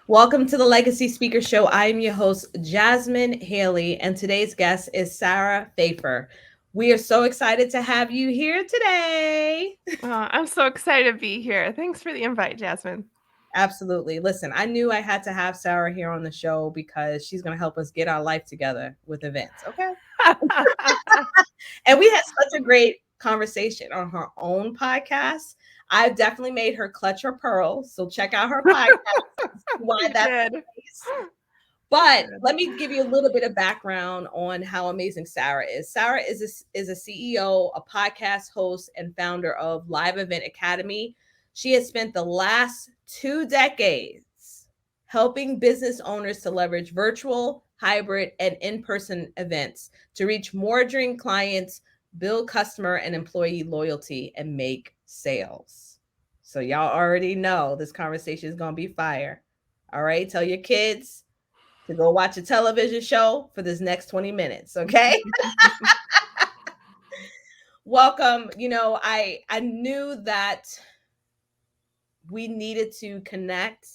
Welcome to the Legacy Speaker Show. I am your host, Jasmine Haley, and today's guest is Sarah Feifar. We are so excited to have you here today. I'm so excited to be here. Thanks for the invite, Jasmine. Absolutely. Listen, I knew I had to have Sarah here on the show because she's going to help us get our life together with events. Okay. And we had such a great conversation on her own podcast. I've definitely made her clutch her pearls. So check out her podcast. Why You that's did. the case. But let me give you a little bit of background on how amazing Sarah is. Sarah is a CEO, a podcast host, and founder of Live Event Academy. She has spent the last 2 decades helping business owners to leverage virtual, hybrid, and in-person events to reach more dream clients, build customer and employee loyalty, and make sales. So y'all already know this conversation is gonna be fire. All right, tell your kids to go watch a television show for this next 20 minutes, okay? Welcome. I knew that we needed to connect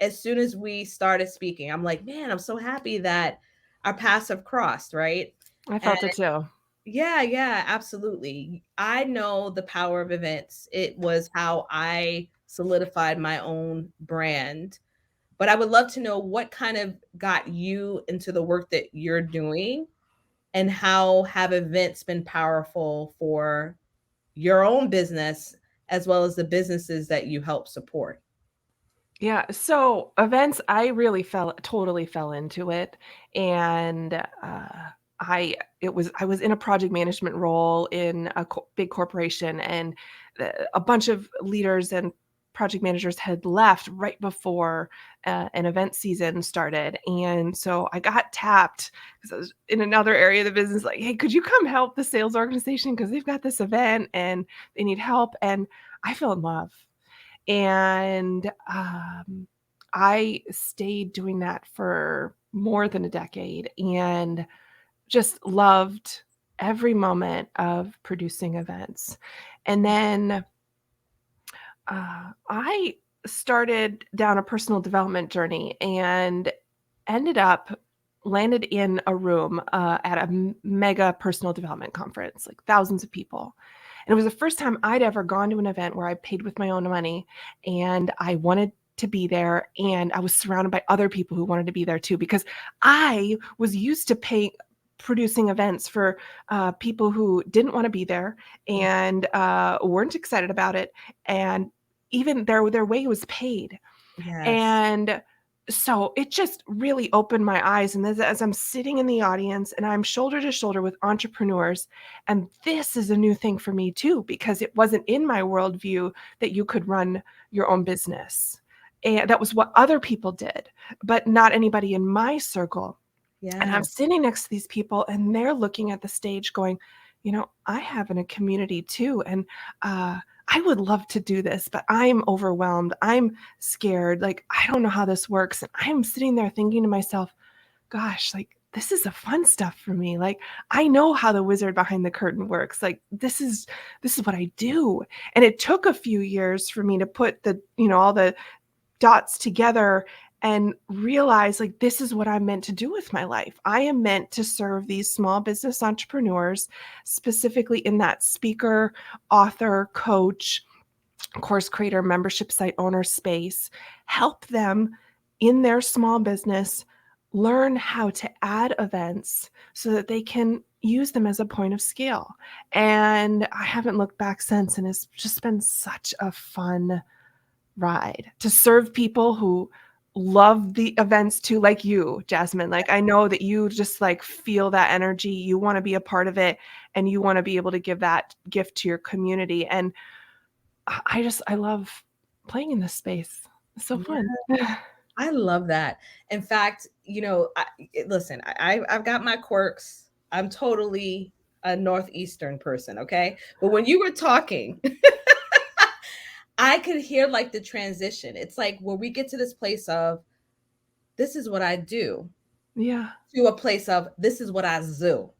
as soon as we started speaking. I'm like, man, I'm so happy that our paths have crossed, right? I And felt it too. yeah, absolutely. I know the power of events. It was how I solidified my own brand. But I would love to know what kind of got you into the work that you're doing, and how have events been powerful for your own business as well as the businesses that you help support? Yeah. So events, I really totally fell into it, and I was in a project management role in a big corporation, and a bunch of leaders and project managers had left right before an event season started, and so I got tapped because I was in another area of the business. Like, hey, could you come help the sales organization because they've got this event and they need help? And I fell in love. And I stayed doing that for more than a decade and just loved every moment of producing events. And then I started down a personal development journey and ended up landed in a room at a mega personal development conference, like thousands of people. And it was the first time I'd ever gone to an event where I paid with my own money and I wanted to be there. And I was surrounded by other people who wanted to be there too, because I was used to paying producing events for people who didn't want to be there and weren't excited about it, and even their way was paid. Yes. And so it just really opened my eyes. And as I'm sitting in the audience and I'm shoulder to shoulder with entrepreneurs, and this is a new thing for me too, because it wasn't in my worldview that you could run your own business. And that was what other people did, but not anybody in my circle. And I'm Yes. sitting next to these people and they're looking at the stage going, I have in a community too. And I would love to do this, but I'm overwhelmed. I'm scared. Like, I don't know how this works. And I'm sitting there thinking to myself, gosh, like, this is the fun stuff for me. Like, I know how the wizard behind the curtain works. Like, this is what I do. And it took a few years for me to put all the dots together and realize, like, this is what I'm meant to do with my life. I am meant to serve these small business entrepreneurs, specifically in that speaker, author, coach, course creator, membership site owner space, help them in their small business learn how to add events so that they can use them as a point of scale. And I haven't looked back since, and it's just been such a fun ride to serve people who love the events too, like you, Jasmine. Like, I know that you just like feel that energy. You want to be a part of it and you want to be able to give that gift to your community. And I love playing in this space. It's so Yeah, fun. I love that. In fact, listen, I've got my quirks. I'm totally a Northeastern person, okay? But when you were talking, I could hear like the transition. It's like where we get to this place of this is what I do Yeah. to a place of this is what I do.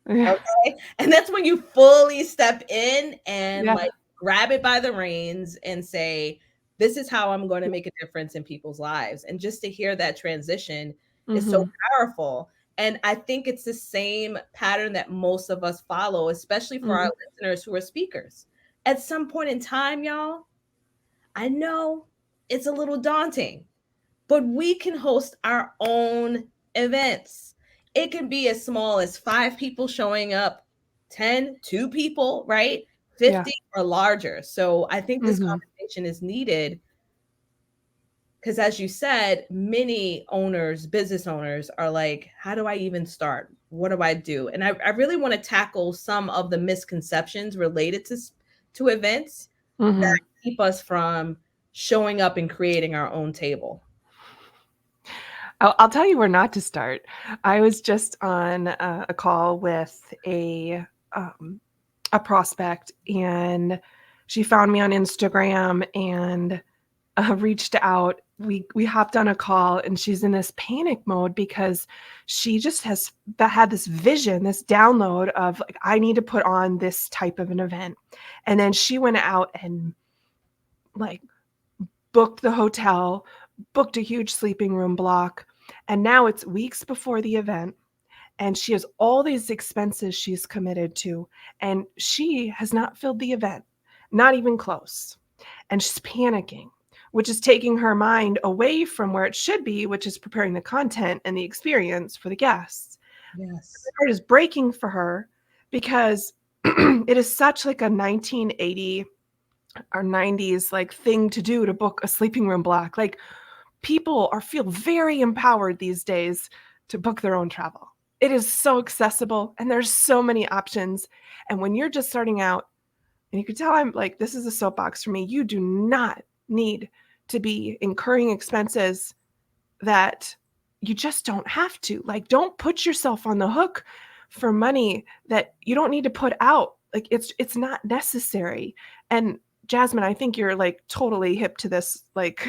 Yeah. Okay. And that's when you fully step in and Yeah. like grab it by the reins and say, this is how I'm going to make a difference in people's lives. And just to hear that transition is so Mhm. powerful. And I think it's the same pattern that most of us follow, especially for our Mhm. listeners who are speakers. At some point in time, y'all, I know it's a little daunting, but we can host our own events. It can be as small as 5 people showing up, 10, 2 people, right? Yeah. 50 or larger. So I think this Mhm. conversation is needed because, as you said, many owners, business owners are like, how do I even start? What do I do? And I really want to tackle some of the misconceptions related to events that Mhm. keep us from showing up and creating our own table. I'll tell you where not to start. I was just on a call with um, a prospect, and she found me on Instagram and reached out. We hopped on a call, and she's in this panic mode because she just has had this vision, this download of like, I need to put on this type of an event. And then she went out and like booked the hotel, booked a huge sleeping room block, and now it's weeks before the event, and she has all these expenses she's committed to, and she has not filled the event, not even close. And she's panicking, which is taking her mind away from where it should be, which is preparing the content and the experience for the guests. Yes. My heart is breaking for her because it is such like a 1980 or 90s like thing to do to book a sleeping room block. Like people are feel very empowered these days to book their own travel. It is so accessible and there's so many options. And when you're just starting out, and you can tell I'm like, this is a soapbox for me, you do not need to be incurring expenses that you just don't have to. Like, don't put yourself on the hook for money that you don't need to put out. Like, it's not necessary. And Jasmine, I think you're like totally hip to this like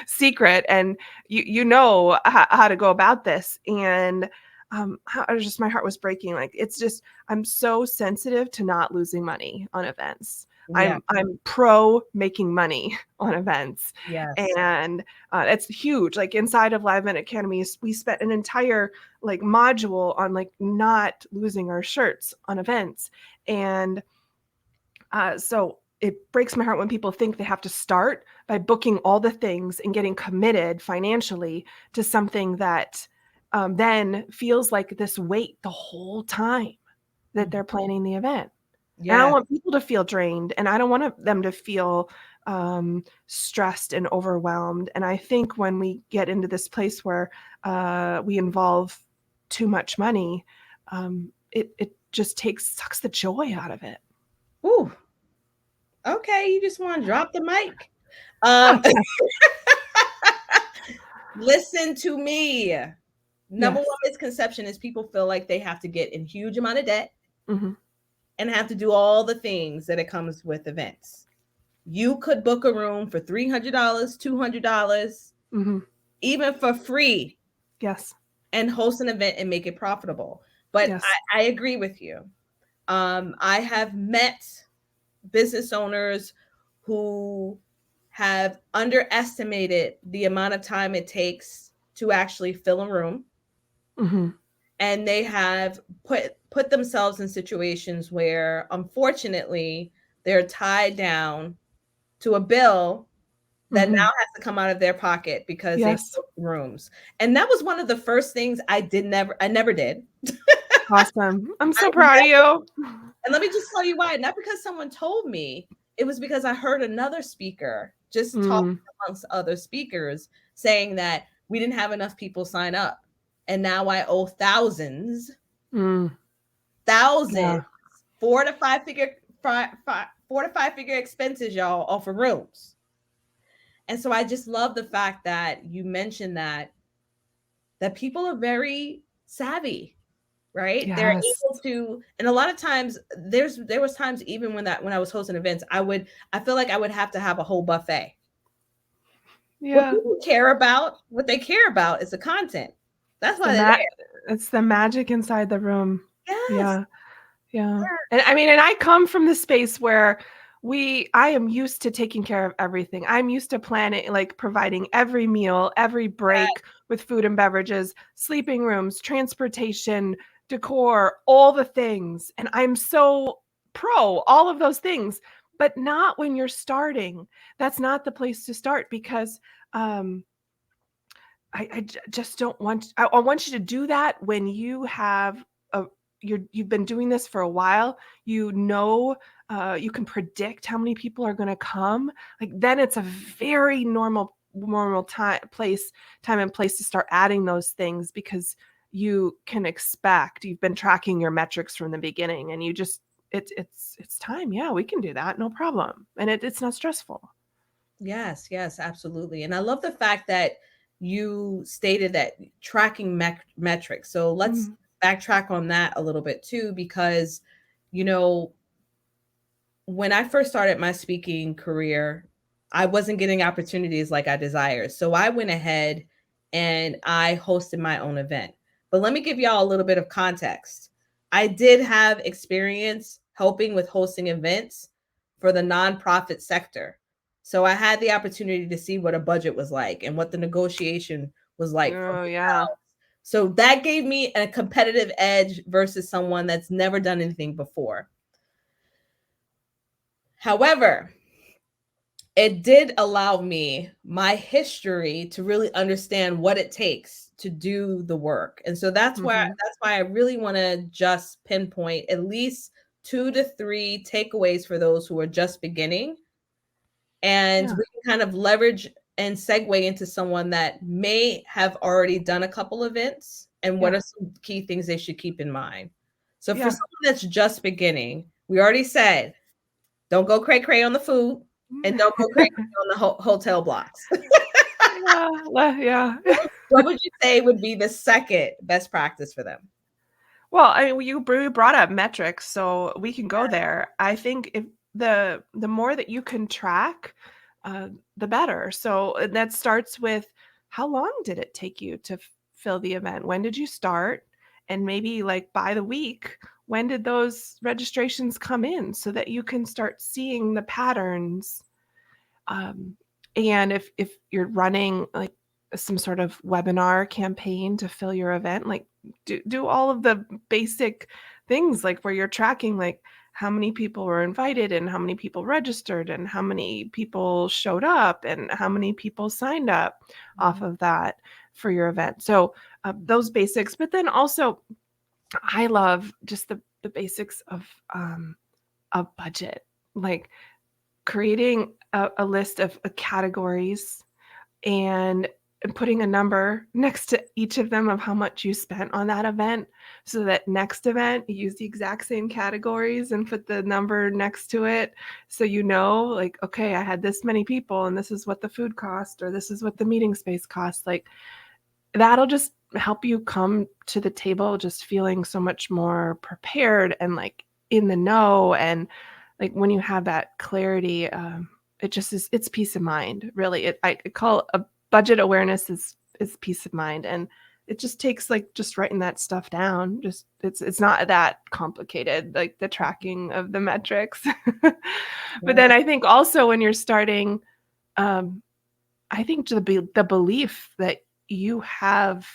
secret, and you know how to go about this. And I was just my heart was breaking. Like, it's just I'm so sensitive to not losing money on events. Yeah. I'm pro making money on events, Yes. and it's huge. Like inside of Live Event Academy, we spent an entire like module on like not losing our shirts on events. And so it breaks my heart when people think they have to start by booking all the things and getting committed financially to something that then feels like this weight the whole time that Mhm. they're planning the event. And I don't Yes. want people to feel drained, and I don't want them to feel stressed and overwhelmed. And I think when we get into this place where we involve too much money, it just sucks the joy out of it. Ooh. Okay. You just want to drop the mic. Um, listen to me. Number one Yes. misconception is people feel like they have to get in huge amount of debt Hmm. and have to do all the things that it comes with events. You could book a room for $300, $200, Hmm. even for free, Yes. and host an event and make it profitable. But Yes. I agree with you. I have met business owners who have underestimated the amount of time it takes to actually fill a room, Hmm. and they have put themselves in situations where unfortunately they're tied down to a bill that now Hmm. has to come out of their pocket because they Yes. booked rooms. And that was one of the first things I never did. Awesome. I'm I so proud of never, you. and let me just tell you why. Not because someone told me, it was because I heard another speaker just talking Mm, amongst other speakers saying that we didn't have enough people sign up. And now I owe thousands, mm, thousands, yeah. 4 to 5 figure expenses, y'all, off of rooms. And so I just love the fact that you mentioned that people are very savvy, right? They're Yes. able to, and a lot of times there was times even when I was hosting events, I feel like I would have to have a whole buffet. What Yeah. people care about, what they care about is the content. That's It's the why they're mat. It's the magic inside the room. there. Yes. Yeah. Yeah. And I mean, and I come from the space where I am used to taking care of everything. I'm used to planning, like providing every meal, every break with food and beverages, sleeping rooms, transportation, decor, all the things. And I'm so pro all of those things, but not when you're starting. That's not the place to start because um, just don't want. I want you to do that when you have a you've been doing this for a while. You know, you can predict how many people are going to come. Like then it's a very normal time and place to start adding those things because you can expect you've been tracking your metrics from the beginning and you just it's time. Yeah, we can do that, no problem, and it's not stressful. Yes, yes, absolutely. And I love the fact that you stated that tracking metrics. So let's Mhm. backtrack on that a little bit too, because, you know, when I first started my speaking career, I wasn't getting opportunities like I desired. So I went ahead and I hosted my own event. But let me give y'all a little bit of context. I did have experience helping with hosting events for the nonprofit sector. So I had the opportunity to see what a budget was like and what the negotiation was like from Oh the yeah, crowd. So that gave me a competitive edge versus someone that's never done anything before. However, it did allow me my history to really understand what it takes to do the work. And so hmm that's why I really want to just pinpoint at least 2 to 3 takeaways for those who are just beginning, and yeah, we can kind of leverage and segue into someone that may have already done a couple events and what yeah, are some key things they should keep in mind. So for yeah. someone that's just beginning, we already said don't go cray cray on the food and don't go cray cray on the hotel blocks. Yeah, yeah. What would you say would be the second best practice for them? Well, I mean, you brought up metrics, so we can go there. I think if the more that you can track, uh, the better. So that starts with how long did it take you to fill the event? When did you start? And maybe like by the week, when did those registrations come in so that you can start seeing the patterns. Um, and if you're running like some sort of webinar campaign to fill your event, like do all of the basic things like where you're tracking like how many people were invited and how many people registered and how many people showed up and how many people signed up off Mhm. of that for your event. So those basics, but then also I love just the basics of a budget. Like creating a list of categories and putting a number next to each of them of how much you spent on that event so that next event you use the exact same categories and put the number next to it so you know like okay, I had this many people and this is what the food cost or this is what the meeting space cost. Like that'll just help you come to the table just feeling so much more prepared and like in the know. And like when you have that clarity, it just is, it's peace of mind really. I call a budget awareness is peace of mind. And it just takes like just writing that stuff down. Just it's not that complicated, like the tracking of the metrics. But then Right. I think also when you're starting, um, I think the belief that you have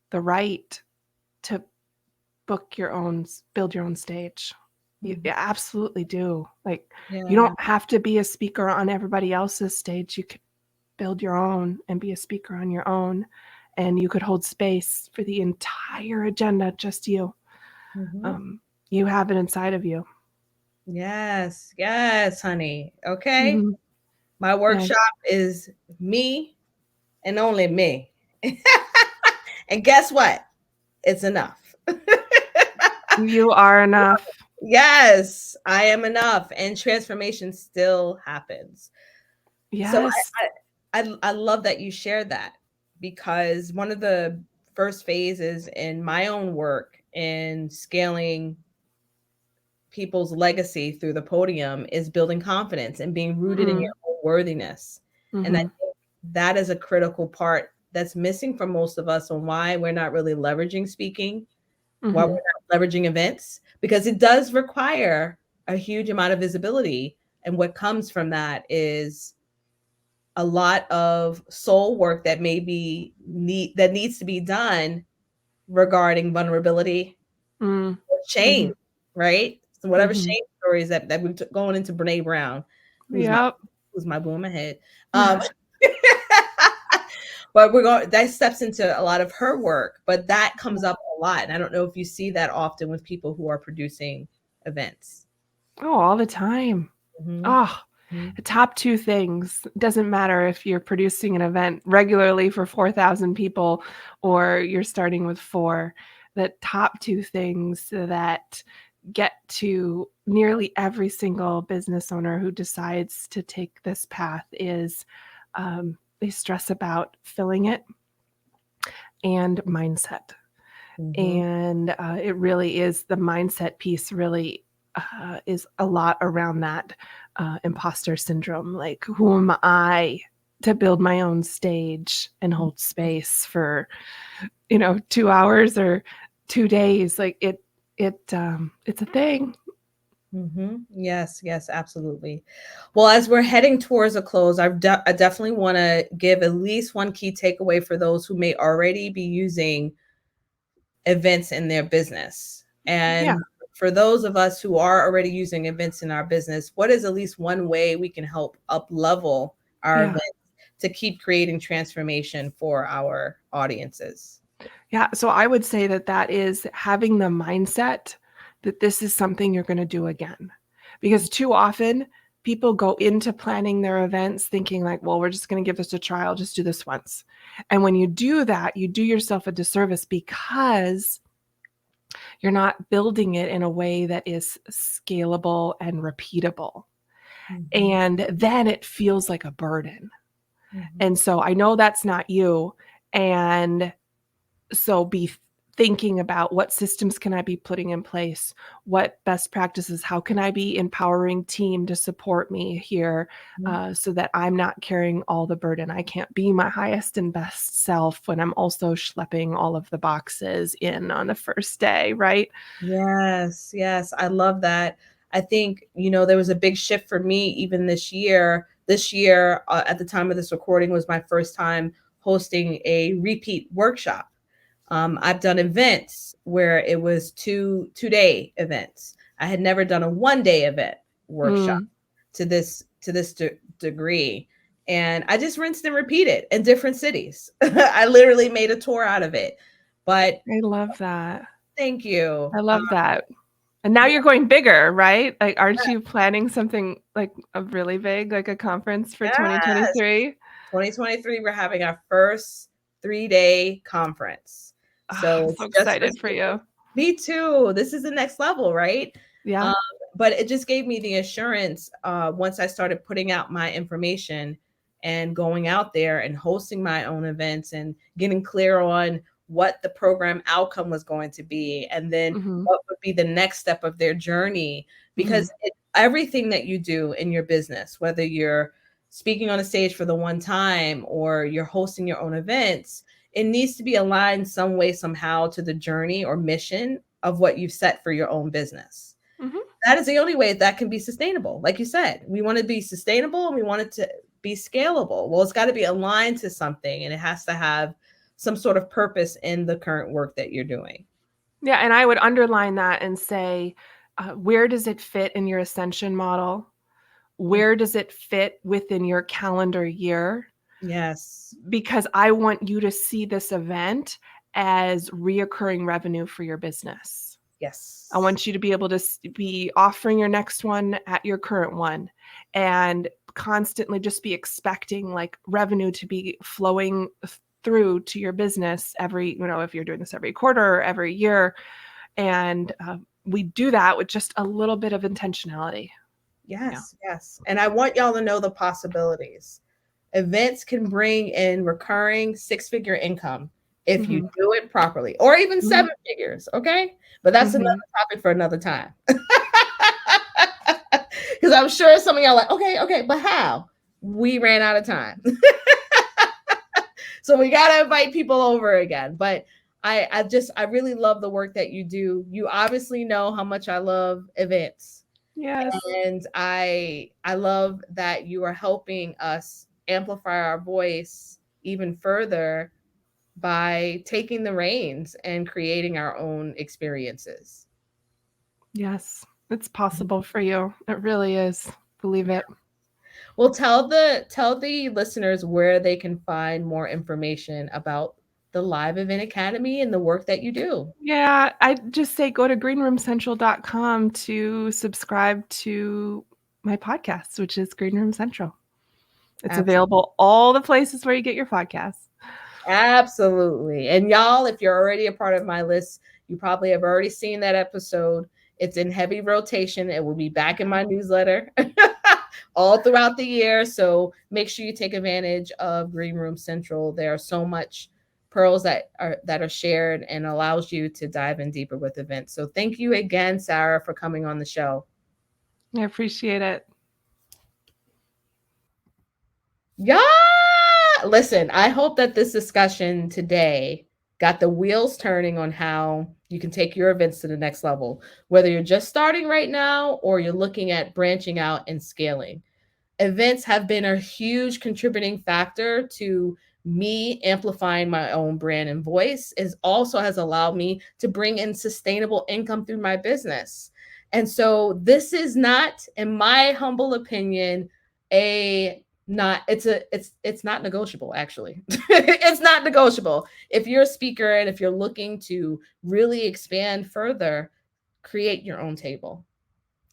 the right to build your own stage. You Mhm. absolutely do. Like you Yeah. don't have to be a speaker on everybody else's stage. You could build your own and be a speaker on your own, and you could hold space for the entire agenda, just you. Mhm. Um, you have it inside of you. Yes. Yes, honey. Okay. Mhm. My Yeah, workshop is me and only me. And guess what? It's enough. you are enough. Yes, I am enough, and transformation still happens. So Yes. I love that you shared that, because one of the first phases in my own work in scaling people's legacy through the podium is building confidence and being rooted in your Mhm. own worthiness. And I Mhm. think that is a critical part that's missing for most of us on why we're not really leveraging speaking, why Mhm. we're not leveraging events, because it does require a huge amount of visibility And what comes from that is a lot of soul work that that needs to be done regarding vulnerability Mm. or shame, Mhm. right? So whatever Mhm. shame stories that we took going into Brene Brown, who's my Yep. who's my boo in my head. Um, but we're going that steps into a lot of her work, but that comes up a lot. And I don't know if you see that often with people who are producing events. Oh, all the time. Mm-hmm. Oh, Mm-hmm. the top 2 things. Doesn't matter if you're producing an event regularly for 4,000 people or you're starting with 4. The top 2 things that get to nearly every single business owner who decides to take this path is they stress about filling it and mindset. Mm-hmm. And it really is the mindset piece really is a lot around that imposter syndrome. Like, who am I to build my own stage and hold space for 2 hours or 2 days? Like it's a thing. Mm-hmm. Yes, yes, absolutely. Well, as we're heading towards a close, I definitely want to give at least one key takeaway for those who may already be using events in their business. Yeah, And for those of us who are already using events in our business, what is at least one way we can help up level our yeah. events to keep creating transformation for our audiences? Yeah, so I would say that that is having the mindset that this is something you're going to do again. Because too often people go into planning their events thinking like, well, we're just going to give this a try. I'll just do this once. And when you do that, you do yourself a disservice because you're not building it in a way that is scalable and repeatable. Mm-hmm. And then it feels like a burden. Mm-hmm. And so I know that's not you. And so be thinking about what systems can I be putting in place, what best practices, how can I be empowering team to support me here, so that I'm not carrying all the burden. I can't be my highest and best self when I'm also schlepping all of the boxes in on the first day, right? Yes, yes, I love that. I think, there was a big shift for me even this year. This year, at the time of this recording, was my first time hosting a repeat workshop. I've done events where it was two-day events. I had never done a one-day event workshop Mm, to this degree, and I just rinsed and repeated in different cities. I literally made a tour out of it. But I love that. thank you. I love that. And now you're going bigger, right? Like, aren't you planning something like a really big, like a conference for Yes. 2023? 2023, we're having our first 3-day conference. Ah, So I'm it's so just for excited for students. you. Me too. This is the next level, right? Yeah. Um, but it just gave me the assurance once I started putting out my information and going out there and hosting my own events and getting clear on what the program outcome was going to be, and then Mhm. what would be the next step of their journey. Mhm. Because everything that you do in your business, whether you're speaking on a stage for the one time or you're hosting your own events, it needs to be aligned some way, somehow to the journey or mission of what you've set for your own business. Mhm. That is the only way that can be sustainable. Like you said, we want to be sustainable and we want it to be scalable. Well, it's got to be aligned to something and it has to have some sort of purpose in the current work that you're doing. Yeah, and I would underline that and say, where does it fit in your ascension model? Where does it fit within your calendar year? Yes. Because I want you to see this event as reoccurring revenue for your business. I Yes. want you to be able to be offering your next one at your current one and constantly just be expecting like revenue to be flowing through to your business every, if you're doing this every quarter or every year. And we do that with just a little bit of intentionality. Yeah. Yes. Yes. And I want y'all to know the possibilities. Events can bring in recurring six-figure income if you Mm-hmm. do it properly, or even Mm-hmm. seven figures. Okay. But that's another Mm-hmm. topic for another time. Because I'm sure some of y'all are like, okay, okay, but how? We ran out of time. So we got to invite people over again. But I really love the work that you do. You obviously know how much I love events. Yes. And I love that you are helping us amplify our voice even further by taking the reins and creating our own experiences. Yes. It's possible for you. It really is. Believe it. Well, tell the listeners where they can find more information about the Live Event Academy and the work that you do. Yeah, I just say go to greenroomcentral.com to subscribe to my podcast, which is Green Room Central. It's Absolutely. available all the places where you get your podcasts. Absolutely. And y'all, if you're already a part of my list, you probably have already seen that episode. It's in heavy rotation. It will be back in my newsletter all throughout the year. So make sure you take advantage of Green Room Central. There are so much pearls that are shared and allows you to dive in deeper with events. So thank you again, Sarah, for coming on the show. I appreciate it. Yeah. Listen, I hope that this discussion today got the wheels turning on how you can take your events to the next level, whether you're just starting right now or you're looking at branching out and scaling. Events have been a huge contributing factor to me amplifying my own brand and voice. It also has allowed me to bring in sustainable income through my business. And so this is not, in my humble opinion, a not it's not negotiable actually. It's not negotiable. If you're a speaker and if you're looking to really expand further, create your own table.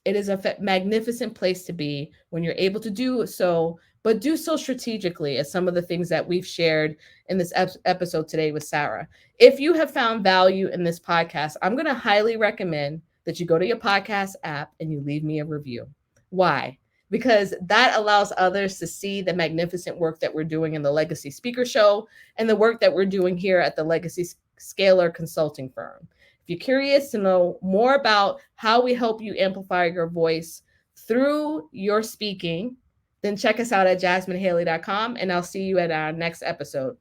It is a magnificent place to be when you're able to do so, but do so strategically, as some of the things that we've shared in this episode today with Sarah. If you have found value in this podcast, I'm going to highly recommend that you go to your podcast app and you leave me a review. Why? Because that allows others to see the magnificent work that we're doing in the Legacy Speaker Show and the work that we're doing here at the Legacy Scalar Consulting Firm. If you're curious to know more about how we help you amplify your voice through your speaking, then check us out at jasminehaley.com and I'll see you at our next episode.